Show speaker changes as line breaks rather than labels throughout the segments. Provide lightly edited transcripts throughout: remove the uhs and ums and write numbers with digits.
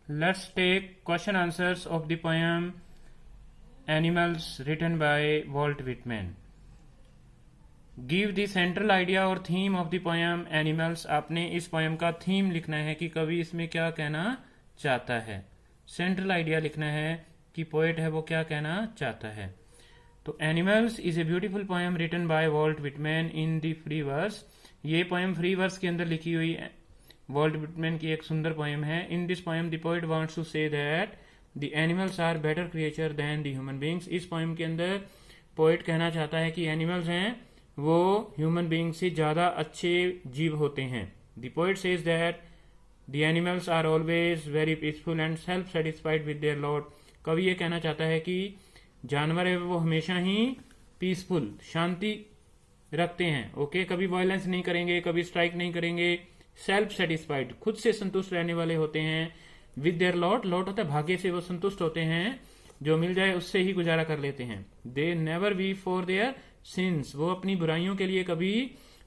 Let's take question answers of the poem Animals written by Walt Whitman. Give the central idea or theme of the poem Animals. आपने इस poem का theme लिखना है कि कवि इसमें क्या कहना चाहता है. Central idea लिखना है कि poet है वो क्या कहना चाहता है. तो Animals is a beautiful poem written by Walt Whitman in the free verse. ये poem free verse के अंदर लिखी हुई वॉल्ट विटमैन की एक सुंदर पोएम है. In this poem the poet wants to say that the animals are better creature than the human beings. इस पोएम के अंदर पोएट कहना चाहता है कि एनिमल्स हैं वो ह्यूमन बीइंग से ज़्यादा अच्छे जीव होते हैं. The poet says that the animals are always very peaceful and self satisfied with their lord. कवि ये कहना चाहता है कि जानवर है वो हमेशा ही पीसफुल शांति रखते हैं. ओके, कभी वायलेंस नहीं करेंगे, कभी स्ट्राइक नहीं करेंगे. सेल्फ सेटिस्फाइड खुद से संतुष्ट रहने वाले होते हैं. विद देयर लॉट, लॉट होता है भाग्य से वो संतुष्ट होते हैं, जो मिल जाए उससे ही गुजारा कर लेते हैं. They never weep for their sins, वो अपनी बुराइयों के लिए कभी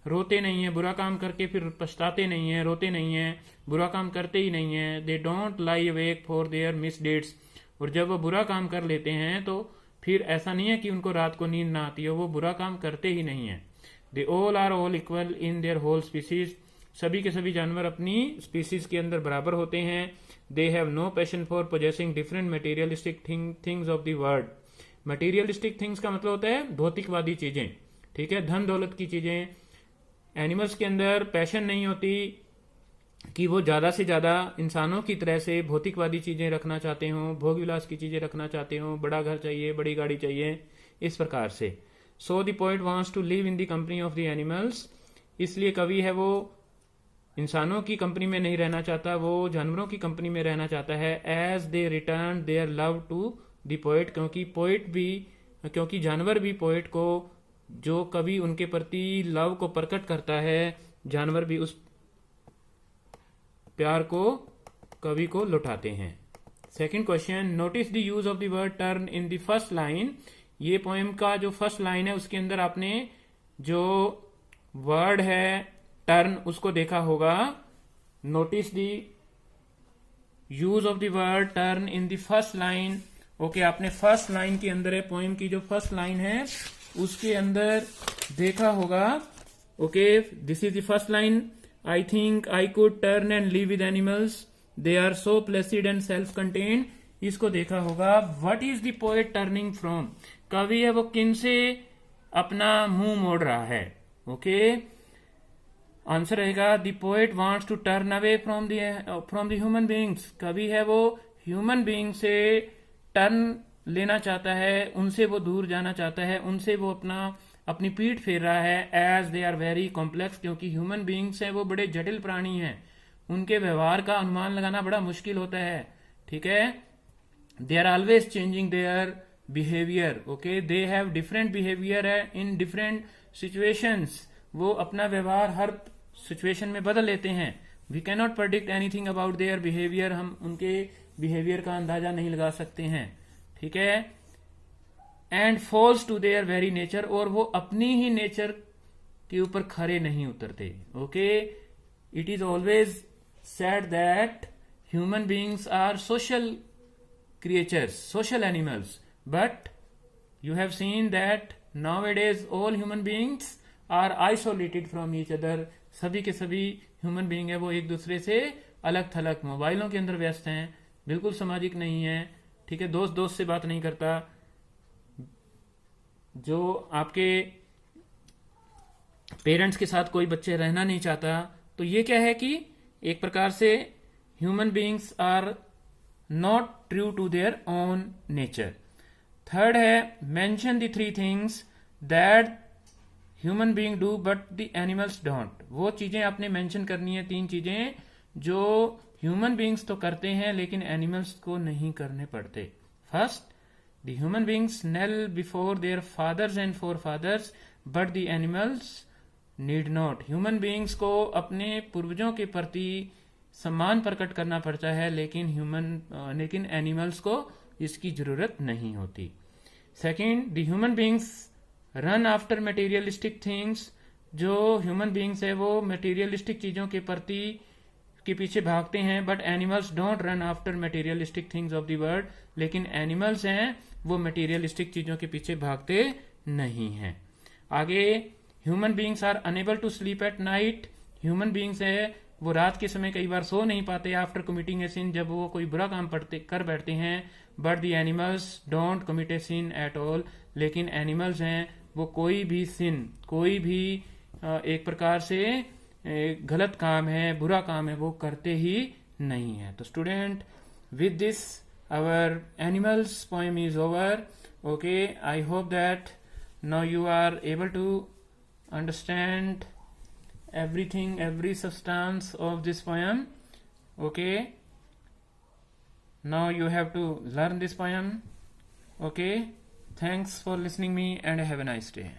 रोते नहीं है. बुरा काम करके फिर पछताते नहीं है, रोते नहीं है, बुरा काम करते ही नहीं है. They don't lie awake for their misdeeds, और जब वो बुरा काम कर लेते हैं तो फिर ऐसा नहीं है कि उनको रात को नींद ना आती हो, वो बुरा काम करते ही नहीं है. They all are all equal in their whole species, सभी के सभी जानवर अपनी स्पीसीज के अंदर बराबर होते हैं. They have no passion for possessing different materialistic things of the world. Materialistic things का मतलब होता है भौतिकवादी चीजें, ठीक है, धन दौलत की चीजें. एनिमल्स के अंदर पैशन नहीं होती कि वो ज्यादा से ज्यादा इंसानों की तरह से भौतिकवादी चीजें रखना चाहते हों, भोग विलास की चीजें रखना चाहते हों, बड़ा घर चाहिए, बड़ी गाड़ी चाहिए, इस प्रकार से. So the poet wants to live in the company of the animals, इसलिए कवि है वो इंसानों की कंपनी में नहीं रहना चाहता, वो जानवरों की कंपनी में रहना चाहता है. As they return their love to the poet, क्योंकि जानवर भी पोएट को, जो कवि उनके प्रति लव को प्रकट करता है, जानवर भी उस प्यार को कवि को लौटाते हैं. Second question, notice the use of the word turn in the first line. ये पोएम का जो फर्स्ट लाइन है उसके अंदर आपने जो वर्ड है टर्न उसको देखा होगा. Notice the use of the word turn in the first line. Okay, आपने फर्स्ट लाइन के अंदर है, पोएम की जो फर्स्ट लाइन है उसके अंदर देखा होगा. Okay, this is the first line. I think I could turn and live with animals, they are so placid and self contained. इसको देखा होगा. What is the poet turning from, कवि है वो किन से अपना मुंह मोड़ रहा है. ओके, आंसर रहेगा the poet wants to turn away from the human beings. कवि है वो ह्यूमन बीइंग से टर्न लेना चाहता है, उनसे वो दूर जाना चाहता है, उनसे वो अपनी पीठ फेर रहा है. As they are very complex, क्योंकि ह्यूमन बीइंग्स है वो बड़े जटिल प्राणी हैं, उनके व्यवहार का अनुमान लगाना बड़ा मुश्किल होता है. ठीक है, they are always changing their behaviour. Okay, they have different behaviour in different situations, वो अपना व्यवहार हर सिचुएशन में बदल लेते हैं. We can not predict anything about their behaviour, हम उनके बिहेवियर का अंदाजा नहीं लगा सकते हैं. ठीक है, and false to their very nature, और वो अपनी ही नेचर के ऊपर खरे नहीं उतरते. Okay, it is always said that human beings are social creatures, social animals, but you have seen that nowadays all human beings are isolated from each other. सभी के सभी ह्यूमन बीइंग है वो एक दूसरे से अलग थलग मोबाइलों के अंदर व्यस्त हैं, बिल्कुल सामाजिक नहीं है. ठीक है, दोस्त दोस्त से बात नहीं करता. जो आपके पेरेंट्स के साथ कोई बच्चे रहना नहीं चाहता. तो ये क्या है कि एक प्रकार से human beings are not true to their own nature. Third है, mention the 3 things that human being do but the animals don't. वो चीजें आपने मेंशन करनी है, 3 चीजें जो ह्यूमन बीइंग्स तो करते हैं लेकिन एनिमल्स को नहीं करने पड़ते. First, the human beings kneel before their fathers and forefathers but the animals need not. Human beings को अपने पूर्वजों के प्रति सम्मान प्रकट करना पड़ता है, लेकिन एनिमल्स को इसकी जरूरत नहीं होती. Second, the human beings run after materialistic things. जो ह्यूमन बीइंग्स है वो मटेरियलिस्टिक चीजों के प्रति के पीछे भागते हैं, but animals don't run after materialistic things of the world, लेकिन एनिमल्स हैं वो मटेरियलिस्टिक चीजों के पीछे भागते नहीं हैं। आगे, human beings are unable to sleep at night, human beings है वो रात के समय कई बार सो नहीं पाते आफ्टर कमिटिंग ए सिन, जब वो कोई बुरा काम कर बैठते हैं, but the animals don't commit a sin at all, लेकिन एनिमल्स हैं वो कोई भी सिन, कोई भी एक प्रकार से गलत काम है, बुरा काम है, वो करते ही नहीं है। तो student, with this our animals poem is over. Okay, I hope that now you are able to understand everything, every substance of this poem. Okay, now you have to learn this poem. Okay, thanks for listening me and have a nice day.